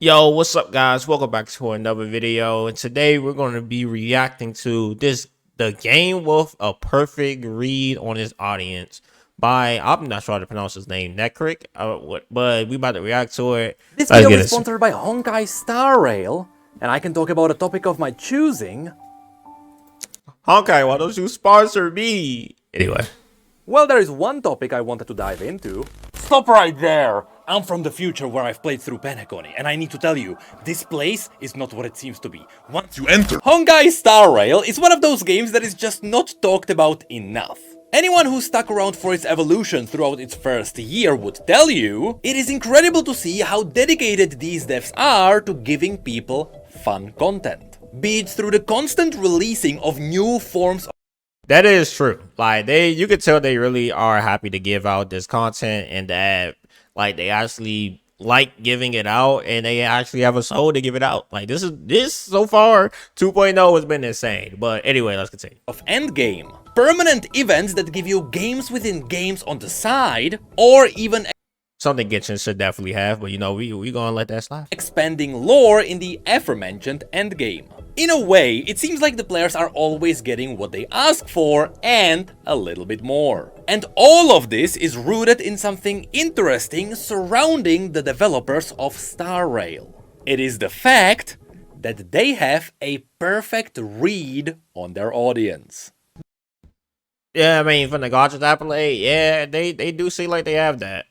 Yo, what's up guys? Welcome back to another video, and today we're going to be reacting to the game with a perfect read on his audience by, I'm not sure how to pronounce his name, Nekrick, but we about to react to it. This video is sponsored by Honkai Star Rail, and I can talk about a topic of my choosing. Honkai, why don't you sponsor me? Anyway. Well, there is one topic I wanted to dive into. Stop right there! I'm from the future where I've played through Penacony, and I need to tell you, this place is not what it seems to be. Once you enter, Honkai Star Rail is one of those games that is just not talked about enough. Anyone who stuck around for its evolution throughout its first year would tell you, it is incredible to see how dedicated these devs are to giving people fun content. Be it through the constant releasing of new forms of... That is true. Like, you could tell they really are happy to give out this content, and that like they actually like giving it out, and they actually have a soul to give it out. Like this so far 2.0 has been insane. But anyway, let's continue. Of endgame, permanent events that give you games within games on the side, or even something Genshin should definitely have, but you know, we gonna let that slide. Expanding lore in the aforementioned endgame. In a way, it seems like the players are always getting what they ask for and a little bit more. And all of this is rooted in something interesting surrounding the developers of Star Rail. It is the fact that they have a perfect read on their audience. Yeah, I mean, from the gacha I play, yeah, they do seem like they have that.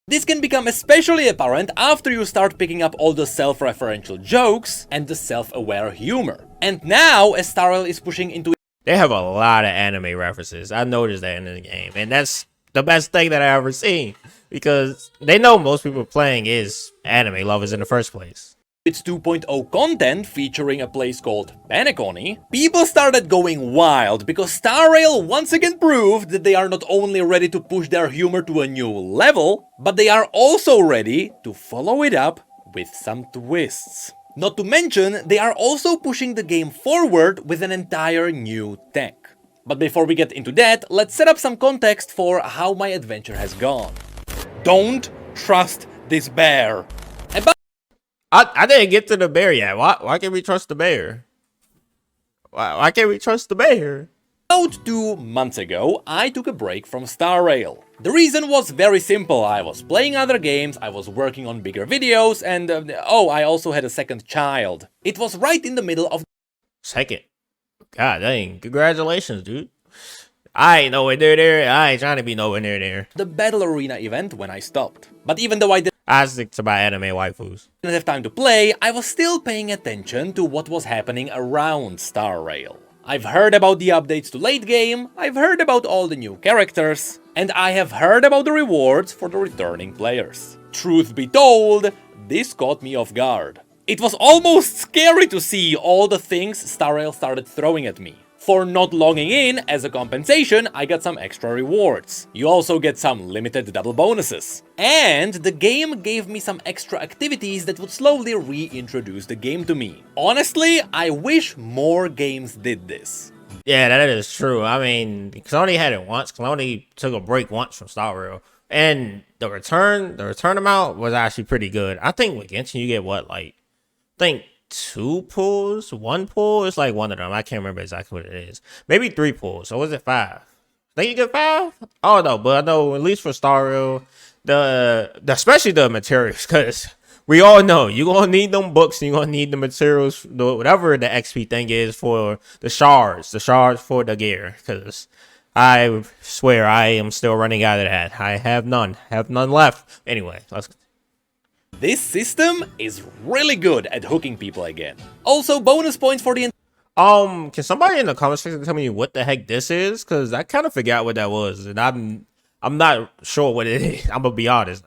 This can become especially apparent after you start picking up all the self-referential jokes and the self-aware humor. And now, as Star Rail is pushing into... They have a lot of anime references. I noticed that in the game, and that's the best thing that I ever seen, because they know most people playing is anime lovers in the first place. Its 2.0 content featuring a place called Penacony, people started going wild because Star Rail once again proved that they are not only ready to push their humor to a new level, but they are also ready to follow it up with some twists. Not to mention, they are also pushing the game forward with an entire new tech. But before we get into that, let's set up some context for how my adventure has gone. Don't trust this bear. I didn't get to the bear yet. Why can't we trust the bear? Why can't we trust the bear? About 2 months ago, I took a break from Star Rail. The reason was very simple. I was playing other games, I was working on bigger videos, and I also had a second child. It was right in the middle of... Second? God dang, congratulations, dude. I ain't nowhere near there. I ain't trying to be nowhere near there. The Battle Arena event when I stopped. But even though I stick to my anime waifus. Didn't have time to play, I was still paying attention to what was happening around Star Rail. I've heard about the updates to late game, I've heard about all the new characters, and I have heard about the rewards for the returning players. Truth be told, this caught me off guard. It was almost scary to see all the things Star Rail started throwing at me. For not logging in, as a compensation, I got some extra rewards. You also get some limited double bonuses. And the game gave me some extra activities that would slowly reintroduce the game to me. Honestly, I wish more games did this. Yeah, that is true. I mean, Sony had it once. Sony took a break once from Star Rail. And the return amount was actually pretty good. I think with Genshin you get what, like, I think 2 pulls, 1 pull. It's like one of them. I can't remember exactly what it is. Maybe 3 pulls. So was it 5? I think you get 5. Oh no, but I know at least for Star Rail, especially the materials, because we all know you're gonna need them books. And you're gonna need the materials, whatever the XP thing is for the shards for the gear. Because I swear I am still running out of that. I have none left. Anyway, let's. This system is really good at hooking people again. Also, bonus points for the... Can somebody in the comment section tell me what the heck this is? Because I kind of forgot what that was, and I'm not sure what it is. I'm gonna be honest.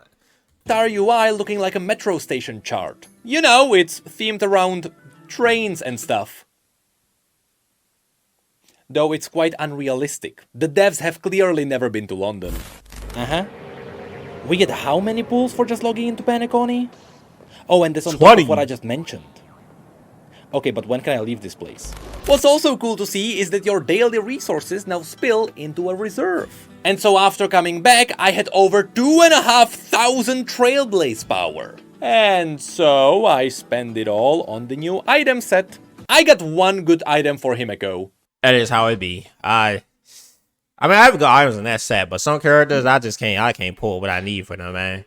Entire UI looking like a metro station chart. You know, it's themed around trains and stuff. Though it's quite unrealistic. The devs have clearly never been to London. We get how many pulls for just logging into Penacony? Oh, and this on top of what I just mentioned. Okay, but when can I leave this place? What's also cool to see is that your daily resources now spill into a reserve. And so after coming back, I had over 2,500 Trailblaze power. And so I spend it all on the new item set. I got one good item for Himeko. That is how it be. I mean, I have good items in that set, but some characters I can't pull what I need for them, man.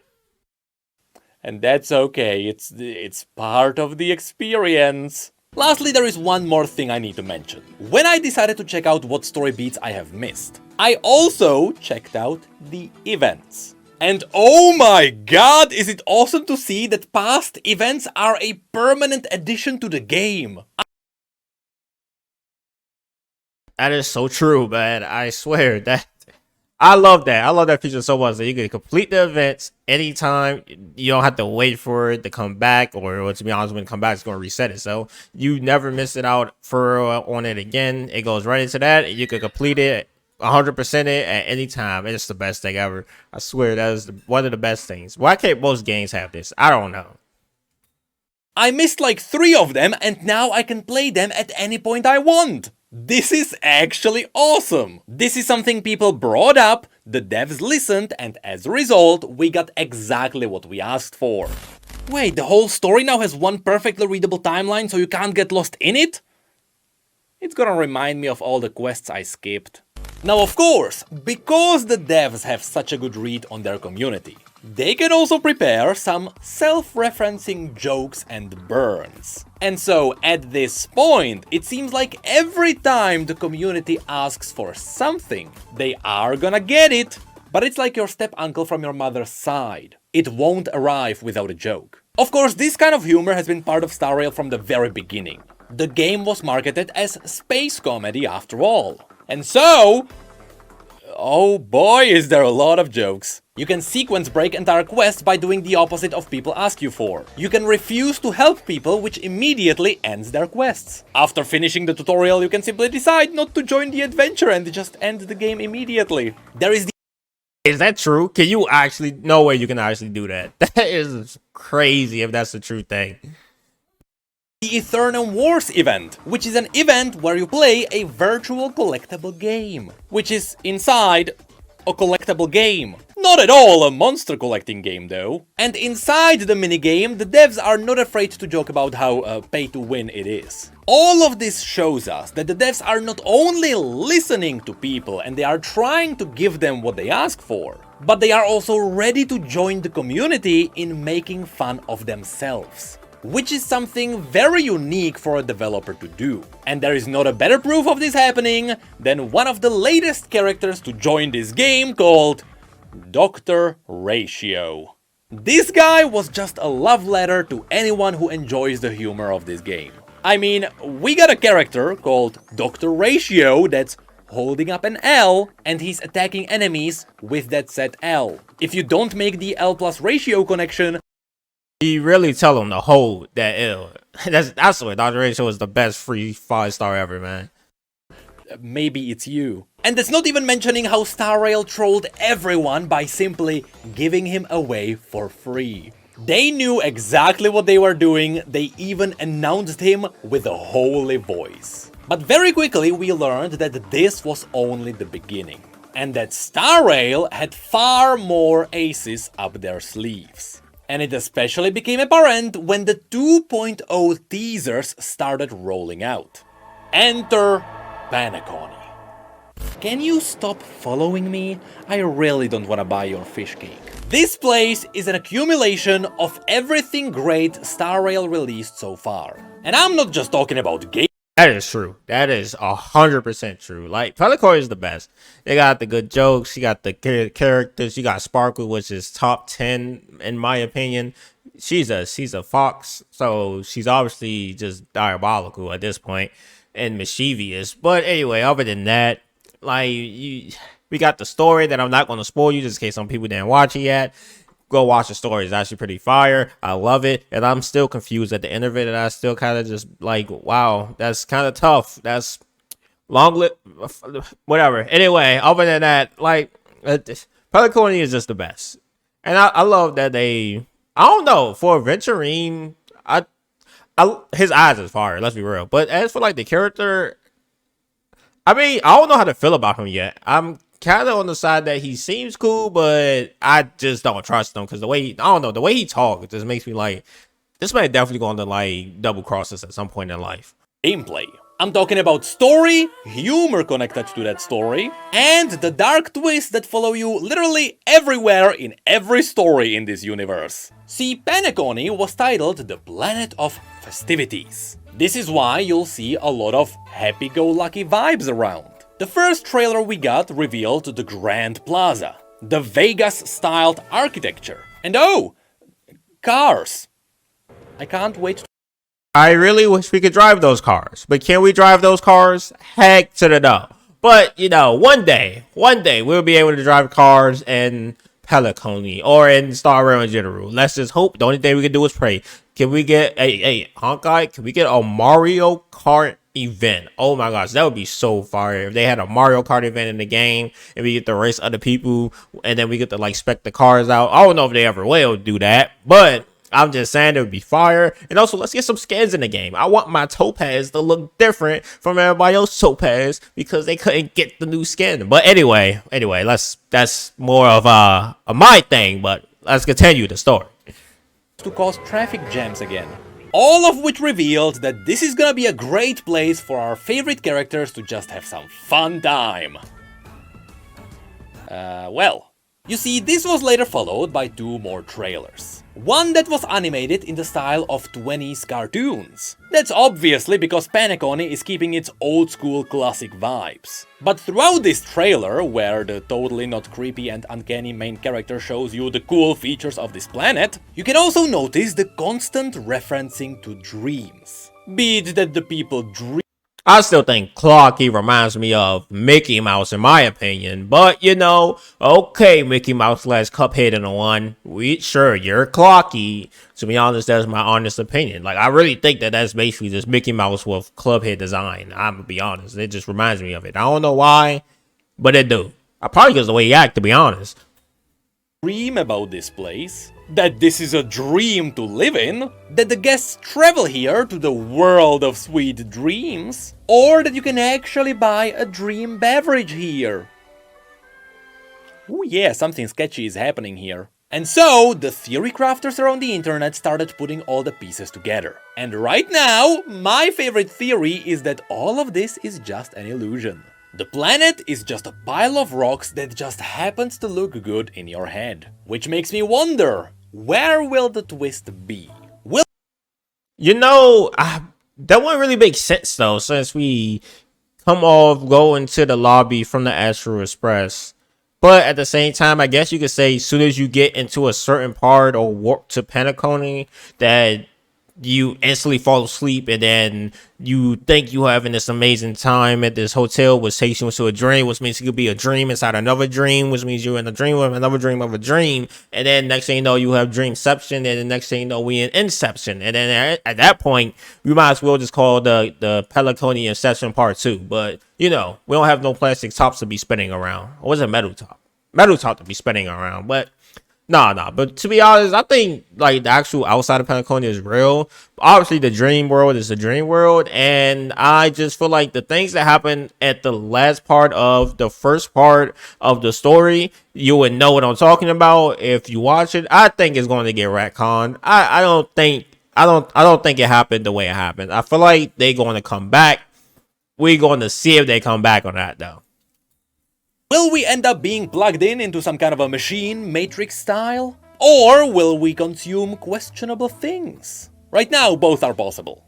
And that's okay, it's part of the experience. Lastly, there is one more thing I need to mention. When I decided to check out what story beats I have missed, I also checked out the events. And oh my god, is it awesome to see that past events are a permanent addition to the game. That is so true, man. I swear that I love that. I love that feature so much that you can complete the events anytime. You don't have to wait for it to come back, or to be honest, when it comes back, it's going to reset it. So you never miss it out for on it again. It goes right into that. You can complete it 100% it at any time. It's the best thing ever. I swear that is one of the best things. Why can't most games have this? I don't know. I missed like 3 of them, and now I can play them at any point I want. This is actually awesome! This is something people brought up, the devs listened, and as a result, we got exactly what we asked for. Wait, the whole story now has one perfectly readable timeline so you can't get lost in it? It's gonna remind me of all the quests I skipped. Now of course, because the devs have such a good read on their community, they can also prepare some self-referencing jokes and burns. And so at this point, it seems like every time the community asks for something, they are gonna get it. But it's like your step-uncle from your mother's side. It won't arrive without a joke. Of course, this kind of humor has been part of Star Rail from the very beginning. The game was marketed as space comedy after all. And so, oh boy, is there a lot of jokes. You can sequence break entire quests by doing the opposite of people ask you for. You can refuse to help people, which immediately ends their quests. After finishing the tutorial, you can simply decide not to join the adventure and just end the game immediately. There is the... Is that true? Can you actually... No way you can actually do that. That is crazy if that's the true thing. The Eternum Wars event, which is an event where you play a virtual collectible game, which is inside a collectible game. Not at all a monster collecting game though. And inside the minigame, the devs are not afraid to joke about how pay to win it is. All of this shows us that the devs are not only listening to people and they are trying to give them what they ask for, but they are also ready to join the community in making fun of themselves. Which is something very unique for a developer to do. And there is not a better proof of this happening than one of the latest characters to join this game called Dr. Ratio. This guy was just a love letter to anyone who enjoys the humor of this game. I mean, we got a character called Dr. Ratio that's holding up an L and he's attacking enemies with that set L. If you don't make the L plus ratio connection, you really tell him to hold that L. That's what Dr. Ratio is the best free 5-star ever, man. Maybe it's you. And that's not even mentioning how Star Rail trolled everyone by simply giving him away for free. They knew exactly what they were doing, they even announced him with a holy voice. But very quickly we learned that this was only the beginning. And that Star Rail had far more aces up their sleeves. And it especially became apparent when the 2.0 teasers started rolling out. Enter Paniconi. Can you stop following me? I really don't want to buy your fish cake. This place is an accumulation of everything great Star Rail released so far. And I'm not just talking about games. That is true. That is 100% true. Like, Pelicore is the best. They got the good jokes. You got the characters. You got Sparkle, which is top 10 in my opinion. She's a fox, so she's obviously just diabolical at this point and mischievous. But anyway, other than that, like we got the story that I'm not going to spoil you just in case some people didn't watch it yet. Go watch the story. It's actually pretty fire. I love it. And I'm still confused at the end of it. And I still kind of just like, wow, that's kind of tough. That's whatever. Anyway, other than that, like, Peliconi is just the best. And I love that I don't know, for Venturine, his eyes is fire, let's be real. But as for like the character, I mean, I don't know how to feel about him yet. I'm kind of on the side that he seems cool, but I just don't trust him because I don't know, the way he talks just makes me like, this man definitely going to like double cross us at some point in life. Gameplay. I'm talking about story, humor connected to that story, and the dark twists that follow you literally everywhere in every story in this universe. See, Penacony was titled The Planet of Festivities. This is why you'll see a lot of happy-go-lucky vibes around. The first trailer we got revealed the Grand Plaza, the Vegas-styled architecture, and oh, cars. I can't wait to I really wish we could drive those cars, but can we drive those cars? Heck to the no. But, you know, one day, we'll be able to drive cars in Pelacony or in Star Rail in general. Let's just hope. The only thing we can do is pray. Can we get a Honkai? Can we get a Mario Kart event? Oh my gosh, that would be so fire if they had a Mario Kart event in the game and we get to race other people and then we get to like spec the cars out. I don't know if they ever will do that, but I'm just saying it would be fire. And also, let's get some skins in the game. I want my Topaz to look different from everybody else's Topaz because they couldn't get the new skin. But anyway, that's more of my thing. But let's continue the story. to cause traffic jams again. All of which revealed that this is gonna be a great place for our favorite characters to just have some fun time. Well, you see, this was later followed by 2 more trailers. One that was animated in the style of 20s cartoons. That's obviously because Penacony is keeping its old school classic vibes. But throughout this trailer, where the totally not creepy and uncanny main character shows you the cool features of this planet, you can also notice the constant referencing to dreams. Be it that the people dream. I still think Clocky reminds me of Mickey Mouse in my opinion, but you know, okay, Mickey Mouse lets Cuphead in the one. Sure, you're Clocky. To be honest, that's my honest opinion. Like, I really think that that's basically just Mickey Mouse with Clubhead design. I'm gonna be honest, it just reminds me of it. I don't know why, but it do. Probably because the way he act, to be honest. Dream about this place, that this is a dream to live in, that the guests travel here to the world of sweet dreams, or that you can actually buy a dream beverage here. Oh yeah, something sketchy is happening here. And so, the theory crafters around the internet started putting all the pieces together. And right now, my favorite theory is that all of this is just an illusion. The planet is just a pile of rocks that just happens to look good in your head. Which makes me wonder, where will the twist be? You know, that wouldn't really make sense though, since we go into the lobby from the Astro Express. But at the same time, I guess you could say as soon as you get into a certain part or warp to Penacony, that you instantly fall asleep and then you think you're having this amazing time at this hotel, which takes you into a dream, which means it could be a dream inside another dream, which means you're in a dream of another dream of a dream. And then next thing you know, you have dreamception, and the next thing you know, we in inception. And then at that point, we might as well just call the Pelacony Inception Part 2. But, you know, we don't have no plastic tops to be spinning around. Or was it metal top? Metal top to be spinning around. But Nah. But to be honest, I think like the actual outside of Penacony is real. Obviously, the dream world is the dream world, and I just feel like the things that happen at the last part of the first part of the story, you would know what I'm talking about if you watch it. I think it's going to get retconned. I don't think it happened the way it happened. I feel like they're going to come back. We're going to see if they come back on that though. Will we end up being plugged into some kind of a machine, Matrix style? Or will we consume questionable things? Right now, both are possible.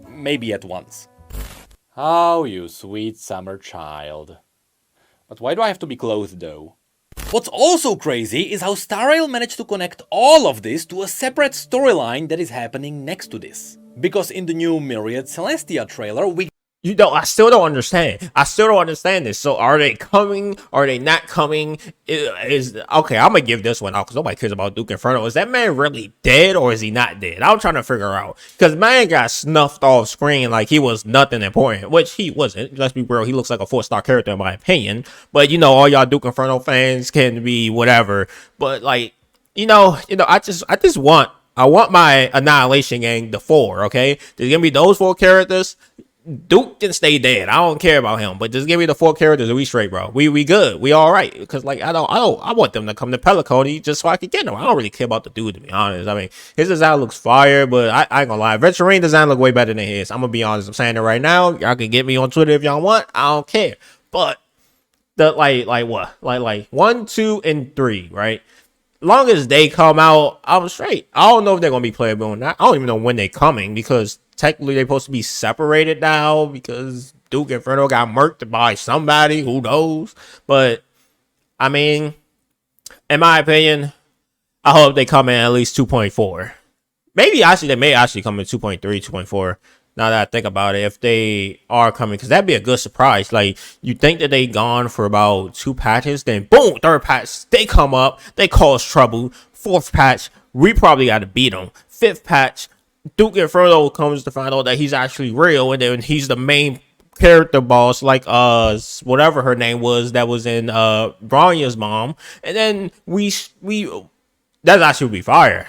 Maybe at once. Oh, you sweet summer child. But why do I have to be clothed though? What's also crazy is how Star Rail managed to connect all of this to a separate storyline that is happening next to this. Because in the new Myriad Celestia trailer, I still don't understand. I still don't understand this. So are they coming? Are they not coming? Okay, I'm gonna give this one out because nobody cares about Duke Inferno. Is that man really dead or is he not dead? I'm trying to figure out. Because man got snuffed off screen like he was nothing important, which he wasn't. Let's be real. He looks like a 4-star character in my opinion. But you know, all y'all Duke Inferno fans can be whatever. But like, you know, I want my Annihilation Gang, the 4, okay? There's gonna be those 4 characters. Duke can stay dead. I don't care about him, but just give me the 4 characters and we straight, bro. We good. We all right. Because like I want them to come to Pelicody just so I can get them. I don't really care about the dude, to be honest. I mean, his design looks fire, but I ain't gonna lie, Venturine design look way better than his. I'm gonna be honest. I'm saying it right now. Y'all can get me on Twitter if y'all want. I don't care. But the like 1, 2, and 3, right? Long as they come out, I'm straight. I don't know if they're gonna be playable or not. I don't even know when they're coming because technically they're supposed to be separated now because Duke Inferno got murked by somebody. Who knows? But I mean, in my opinion, I hope they come in at least 2.4. Maybe actually they may actually come in 2.3, 2.4. Now that I think about it, if they are coming, because that'd be a good surprise. Like, you think that they gone for about 2 patches, then boom, 3rd patch, they come up, they cause trouble. 4th patch, we probably got to beat them. 5th patch, Duke Inferno comes to find out that he's actually real, and then he's the main character boss, like whatever her name was that was in Bronya's mom, and then we that actually would be fire.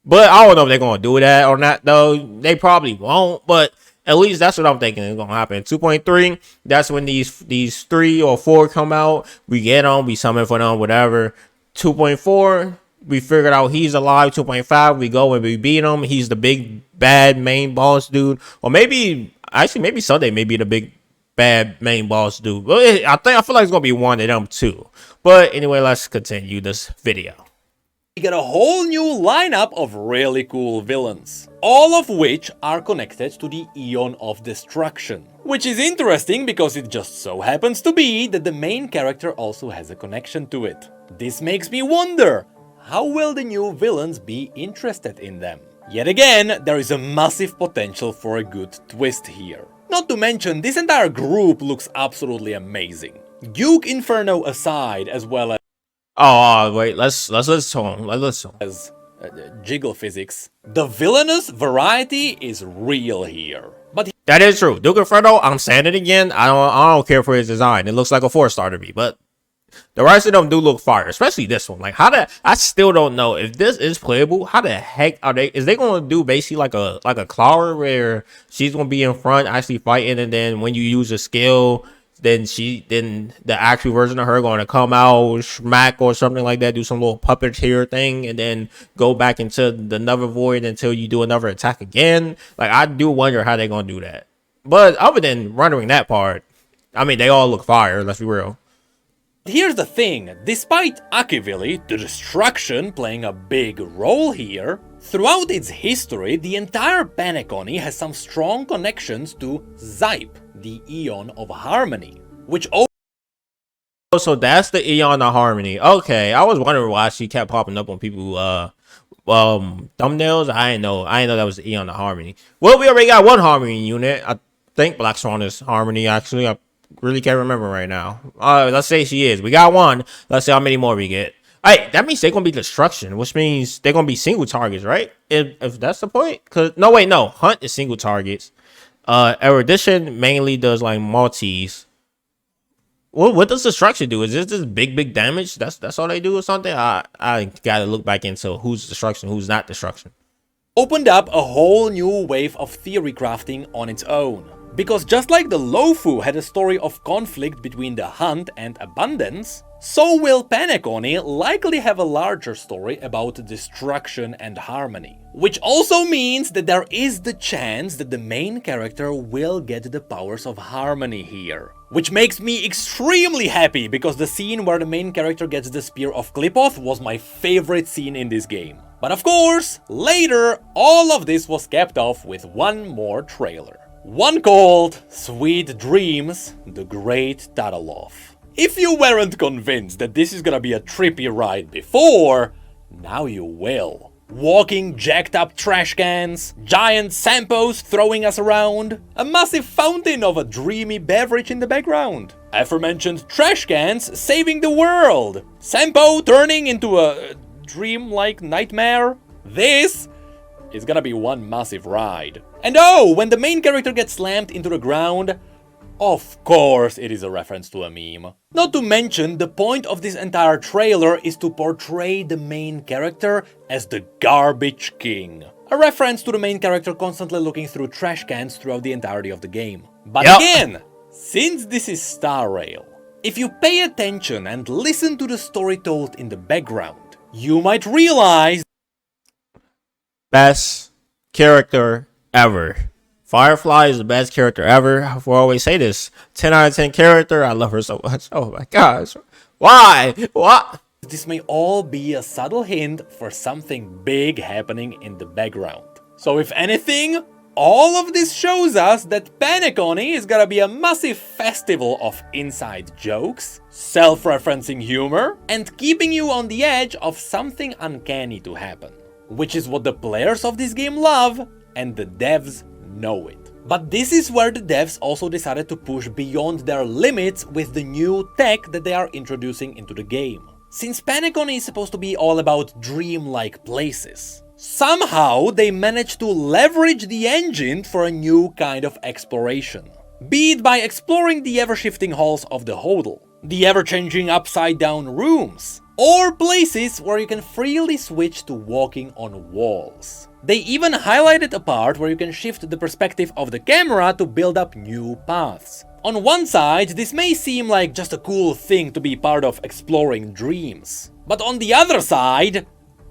But I don't know if they're going to do that or not, though. They probably won't, but at least that's what I'm thinking is going to happen. 2.3, that's when these 3 or 4 come out. We get them, we summon for them, whatever. 2.4, we figured out he's alive. 2.5, we go and we beat him. He's the big, bad main boss dude. Or maybe Sunday may be the big, bad main boss dude. But I feel like it's going to be one of them, too. But anyway, let's continue this video. We get a whole new lineup of really cool villains, all of which are connected to the Eon of Destruction. Which is interesting because it just so happens to be that the main character also has a connection to it. This makes me wonder, how will the new villains be interested in them? Yet again, there is a massive potential for a good twist here. Not to mention, this entire group looks absolutely amazing. Duke Inferno aside, as well as wait, let's listen to him. Let's listen. As jiggle physics, the villainous variety is real here. But that is true. Duke Inferno, I'm saying it again. I don't care for his design. It looks like a 4-star to me, but the rest of them do look fire, especially this one. Like, I still don't know if this is playable. How the heck is they gonna do basically like a Clara where she's gonna be in front actually fighting, and then when you use a skill, then the actual version of her going to come out, smack or something like that, do some little puppeteer thing, and then go back into the Nether Void until you do another attack again. Like, I do wonder how they're going to do that. But other than rendering that part, I mean, they all look fire, let's be real. Here's the thing, despite Akivili, the destruction, playing a big role here, throughout its history, the entire Penacony has some strong connections to Zype, the Eon of Harmony, which so that's the Eon of Harmony. Okay, I was wondering why she kept popping up on people thumbnails. I didn't know that was the Eon of Harmony. Well, we already got one Harmony unit. I think Black Swan is Harmony, actually. I really can't remember right now. Let's say she is. We got one. Let's see how many more we get. Hey, that means they're gonna be destruction, which means they're gonna be single targets, right? If that's the point. No. Hunt is single targets. Erudition mainly does like multis. Well, what does destruction do? Is this just big damage? That's all they do or something? I gotta look back into who's destruction, who's not destruction. Opened up a whole new wave of theory crafting on its own. Because just like the Lofu had a story of conflict between the Hunt and Abundance, so will Penacony likely have a larger story about destruction and harmony. Which also means that there is the chance that the main character will get the powers of harmony here. Which makes me extremely happy, because the scene where the main character gets the Spear of Qlipoth was my favorite scene in this game. But of course, later, all of this was capped off with one more trailer. One called Sweet Dreams, the Great Tadalov. If you weren't convinced that this is gonna be a trippy ride before, now you will. Walking jacked up trash cans, giant Sampos throwing us around, a massive fountain of a dreamy beverage in the background, aforementioned trash cans saving the world, Sampo turning into a dream-like nightmare. This is gonna be one massive ride. And oh, when the main character gets slammed into the ground, of course it is a reference to a meme. Not to mention, the point of this entire trailer is to portray the main character as the garbage king. a reference to the main character constantly looking through trash cans throughout the entirety of the game. But Yep. again, since this is Star Rail, if you pay attention and listen to the story told in the background, you might realize Best character ever. Firefly is the best character ever. I will always say this. 10 out of 10 character. I love her so much. Oh my gosh. Why? What? this may all be a subtle hint for something big happening in the background. So if anything, all of this shows us that Paniconi is gonna be a massive festival of inside jokes, self-referencing humor, and keeping you on the edge of something uncanny to happen. Which is what the players of this game love, and the devs know it. But this is where the devs also decided to push beyond their limits with the new tech that they are introducing into the game. Since Paniconi is supposed to be all about dreamlike places, somehow they managed to leverage the engine for a new kind of exploration. Be it by exploring the ever-shifting halls of the Hodel, the ever-changing upside-down rooms, or places where you can freely switch to walking on walls. They even highlighted a part where you can shift the perspective of the camera to build up new paths. On one side, this may seem like just a cool thing to be part of exploring dreams. But on the other side,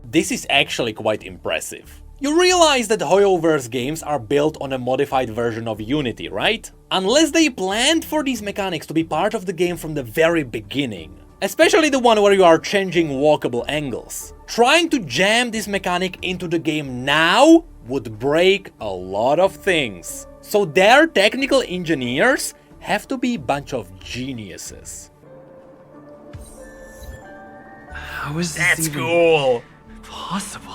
this is actually quite impressive. You realize that HoYoverse games are built on a modified version of Unity, right? Unless they planned for these mechanics to be part of the game from the very beginning. Especially the one where you are changing walkable angles. Trying to jam this mechanic into the game now would break a lot of things. So their technical engineers have to be a bunch of geniuses. How is this That's even cool. possible?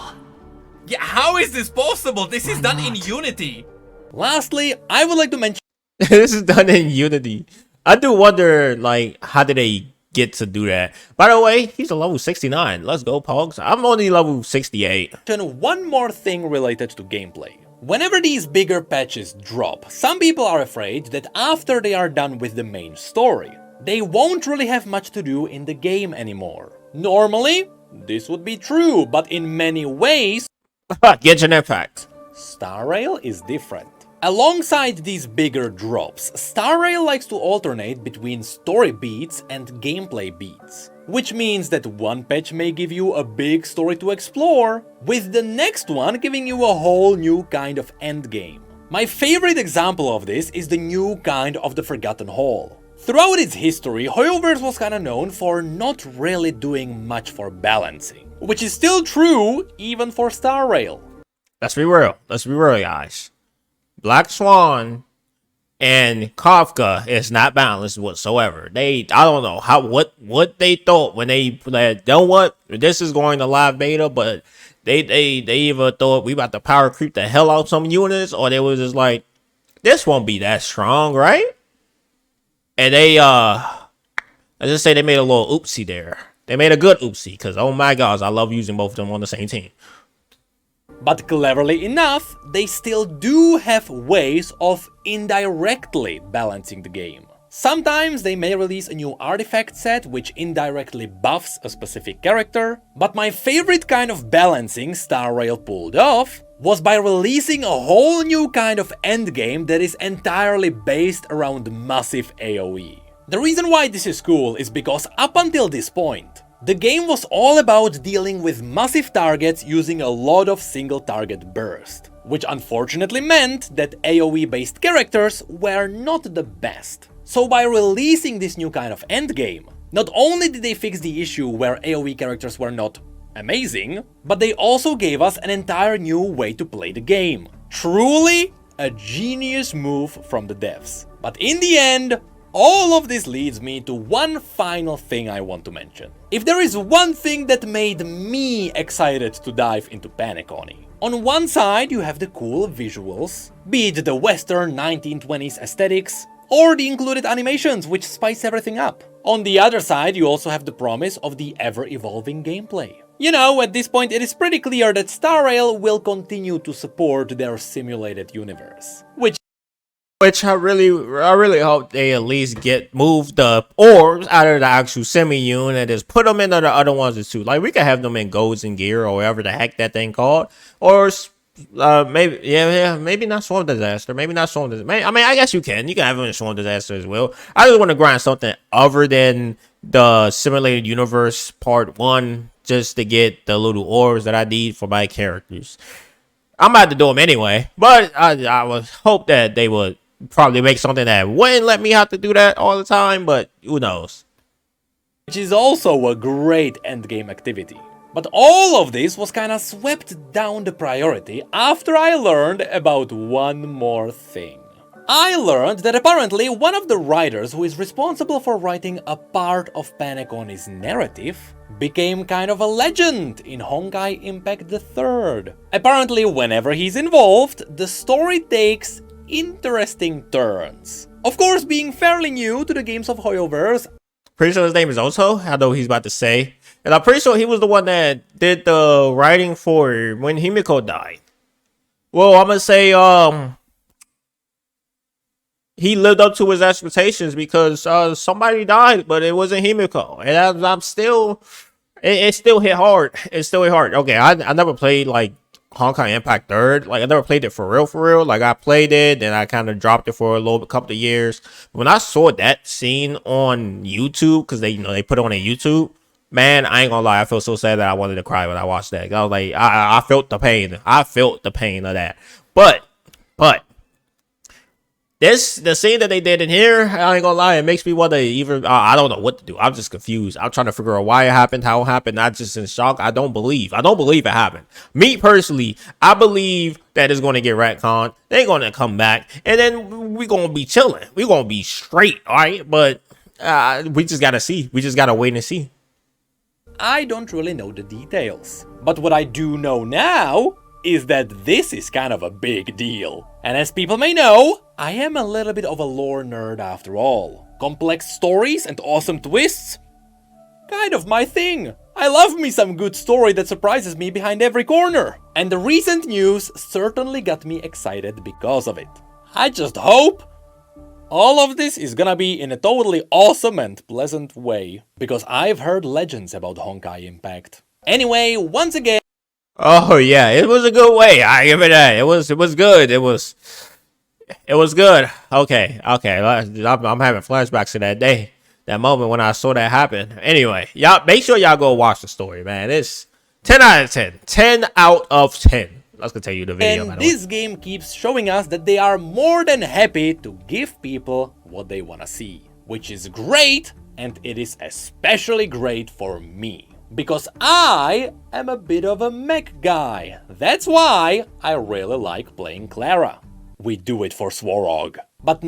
Yeah, how is this possible? This is done in Unity. Lastly, I would like to mention This is done in Unity. I do wonder, like, how did they get to do that? By the way, he's a level 69. Let's go, Pogs. I'm only level 68. one more thing related to gameplay. Whenever these bigger patches drop, some people are afraid that after they are done with the main story, they won't really have much to do in the game anymore. Normally, this would be true, but in many ways, Genshin Impact. Star Rail is different. Alongside these bigger drops, Star Rail likes to alternate between story beats and gameplay beats. Which means that one patch may give you a big story to explore, with the next one giving you a whole new kind of endgame. My favorite example of this is the new kind of the Forgotten Hall. Throughout its history, HoYoverse was kinda known for not really doing much for balancing. Which is still true even for Star Rail. Let's be real. Let's be real, guys. Black Swan and Kafka is not balanced whatsoever. I don't know what they thought when they you know what, this is going to live beta, but they either thought we about to power creep the hell out some units, or they was just like, this won't be that strong, right? And they I just say they made a little oopsie there. They made a good oopsie, because oh my gosh, I love using both of them on the same team. But cleverly enough, they still do have ways of indirectly balancing the game. Sometimes they may release a new artifact set which indirectly buffs a specific character, but my favorite kind of balancing Star Rail pulled off was by releasing a whole new kind of endgame that is entirely based around massive AoE. The reason why this is cool is because up until this point, the game was all about dealing with massive targets using a lot of single target burst, which unfortunately meant that AoE based characters were not the best. So by releasing this new kind of endgame, not only did they fix the issue where AoE characters were not amazing, but they also gave us an entire new way to play the game. Truly a genius move from the devs. But in the end, all of this leads me to one final thing I want to mention. If there is one thing that made me excited to dive into Paniconi, on one side you have the cool visuals, be it the Western 1920s aesthetics, or the included animations which spice everything up. On the other side you also have the promise of the ever-evolving gameplay. You know, at this point it is pretty clear that Star Rail will continue to support their simulated universe, Which I really hope they at least get moved the orbs out of the actual semi-unit and just put them into the other ones too. Like, we could have them in Golden Gear or whatever the heck that thing called. Or maybe not Storm Disaster. Maybe not Storm Disaster. I mean, I guess you can have it in Storm Disaster as well. I just want to grind something other than the Simulated Universe Part 1 just to get the little orbs that I need for my characters. I'm about to do them anyway, but I would hope that they would probably make something that wouldn't let me have to do that all the time, but who knows. Which is also a great endgame activity. But all of this was kinda swept down the priority after I learned about one more thing. I learned that apparently one of the writers who is responsible for writing a part of Panic on his narrative became kind of a legend in Honkai Impact III. Apparently whenever he's involved, the story takes interesting turns. Of course, being fairly new to the games of Hoyoverse, Pretty sure his name is Oto. I know he's about to say. And I'm pretty sure he was the one that did the writing for when Himiko died. Well, I'm gonna say he lived up to his expectations because somebody died, but it wasn't Himiko. And I'm still, it still hit hard. It still hit hard. Okay, I never played like Honkai Impact 3rd. Like I never played it for real. Like I played it, and I kind of dropped it for a couple of years. When I saw that scene on YouTube, because they put it on a YouTube, man, I ain't gonna lie, I felt so sad that I wanted to cry when I watched that. I was like, I felt the pain. I felt the pain of that. But the scene that they did in here, I ain't gonna lie, it makes me want to even, I don't know what to do. I'm just confused. I'm trying to figure out why it happened, how it happened, not just in shock. I don't believe it happened. Me personally, I believe that it's going to get retconned. They're going to come back, and then we're going to be chilling. We're going to be straight, all right? But we just got to see. We just got to wait and see. I don't really know the details. But what I do know now is that this is kind of a big deal. And as people may know, I am a little bit of a lore nerd after all. Complex stories and awesome twists? Kind of my thing. I love me some good story that surprises me behind every corner. And the recent news certainly got me excited because of it. I just hope all of this is gonna be in a totally awesome and pleasant way. Because I've heard legends about Honkai Impact. Anyway, once again, oh yeah, it was a good way. I give it that. It was good. It was good. Okay. I'm having flashbacks to that day, that moment when I saw that happen. Anyway, y'all make sure y'all go watch the story, man. It's 10 out of 10. 10 out of 10. Let's continue the video. And this game keeps showing us that they are more than happy to give people what they wanna see, which is great, and it is especially great for me. Because I am a bit of a mech guy. That's why I really like playing Clara. We do it for Swarog. But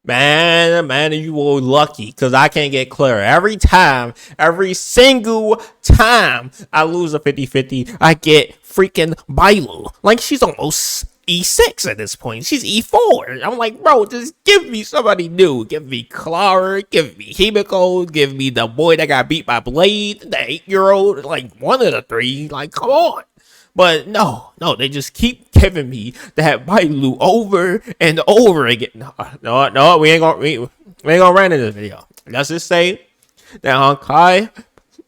Man, you were lucky because I can't get Clara. Every single time I lose a 50-50, I get freaking Bailu. Like, she's almost E6 at this point. She's E4. I'm like, bro, just give me somebody new. Give me Clara, give me Himiko, give me the boy that got beat by Blade, the 8-year-old, like one of the three. Like, come on. But no, they just keep giving me that Bailu over and over again. No, we ain't gonna run in this video. Let's just say that Honkai,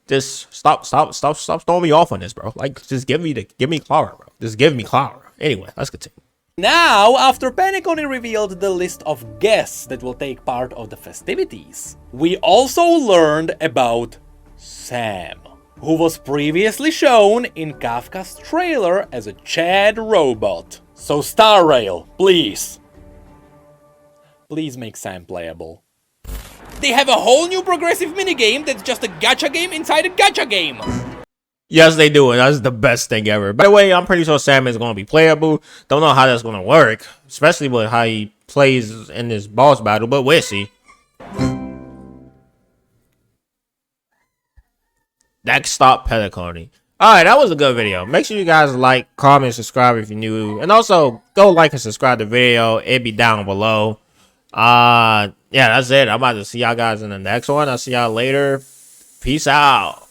just stop throwing me off on this, bro. Like, just give me Clara, bro. Just give me Clara. Anyway, let's continue. Now, after Panic only revealed the list of guests that will take part of the festivities, we also learned about Sam, who was previously shown in Kafka's trailer as a Chad robot. So Star Rail, please make Sam playable. They have a whole new progressive minigame that's just a gacha game inside a gacha game! Yes, they do, and that's the best thing ever. By the way, I'm pretty sure Sam is going to be playable. Don't know how that's going to work, especially with how he plays in this boss battle, but we'll see. Next stop, Peliconing. Alright, that was a good video. Make sure you guys like, comment, subscribe if you're new. And also, go like and subscribe to the video. It'll be down below. Yeah, that's it. I'm about to see y'all guys in the next one. I'll see y'all later. Peace out.